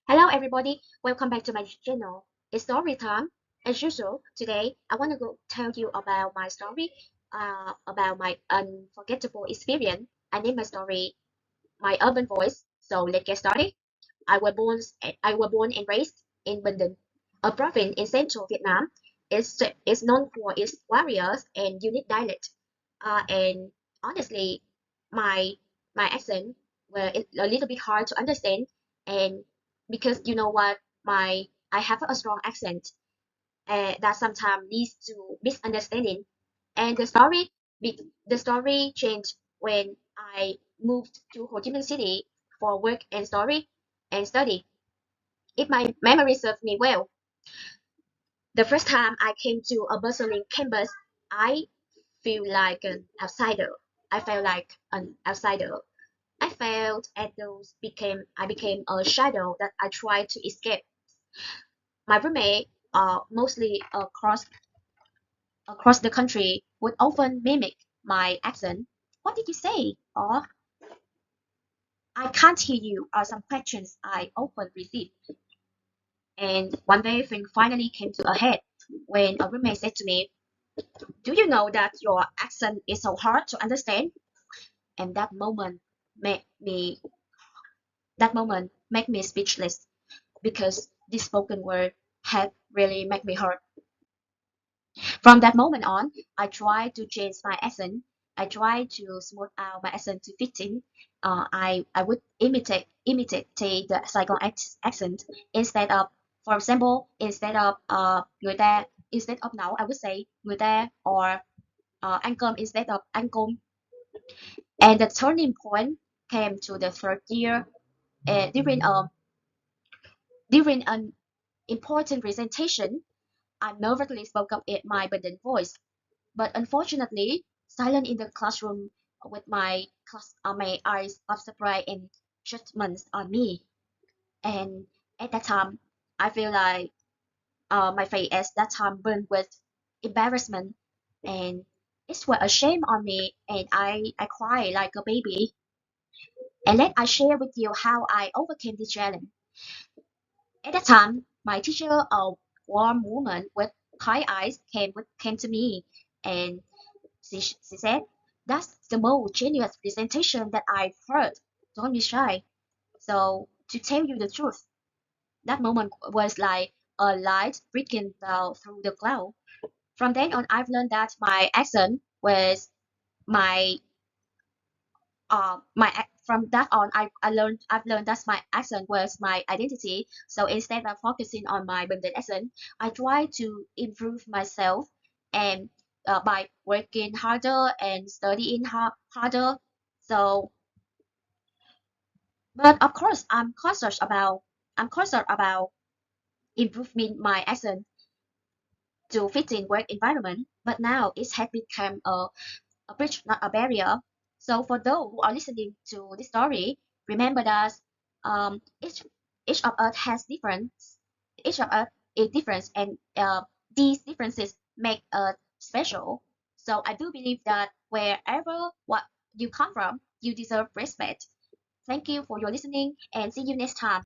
Hello everybody, welcome back to my channel. It's story time. As usual, today I want to go tell you about my story, about my unforgettable experience. I name my story My Urban Voice. So let's get started. I was born and raised in Bình, a province in central Vietnam. It's known for its warriors and unique dialect. And honestly, my my accent were a little bit hard to understand, and because you know what, my I have a strong accent, that sometimes leads to misunderstanding. And the story changed when I moved to Ho Chi Minh City for work and study. If my memory serves me well, the first time I came to a bustling campus, I feel like an outsider. I felt like an outsider. I felt as though I became a shadow that I tried to escape. My roommate, mostly across the country, would often mimic my accent. What did you say? Or I can't hear you are some questions I often received. And one day things finally came to a head when a roommate said to me, "Do you know that your accent is so hard to understand?" And made me that moment made me speechless because this spoken word had really made me hurt. From that moment on, I tried to change my accent. I tried to smooth out my accent to fit in. I would imitate the Saigon accent instead of, for example, instead of now I would say người ta, or ăn cơm instead of ăn cơm. And the turning point came to the third year, during an important presentation. I nervously spoke up in my Bandung voice, but unfortunately, silent in the classroom with my eyes of surprise and judgments on me. And at that time, I feel like my face at that time burned with embarrassment, and it was a shame on me, and I cried like a baby. And let I share with you how I overcame this challenge. At that time, my teacher, a warm woman with kind eyes, came to me, and she said, "That's the most genius presentation that I've heard. Don't be shy." So, to tell you the truth, that moment was like a light breaking down through the cloud. From then on, I've learned that my accent was my from that on, I've learned that my accent was my identity. So instead of focusing on my Bandung accent, I try to improve myself, and by working harder and studying harder. So, but of course, I'm cautious about improving my accent to fit in work environment. But now it has become a bridge, not a barrier. So for those who are listening to this story, remember that um, each each of us has difference. Each of us is different, and these differences make us special. So I do believe that wherever what you come from, you deserve respect. Thank you for your listening, and see you next time.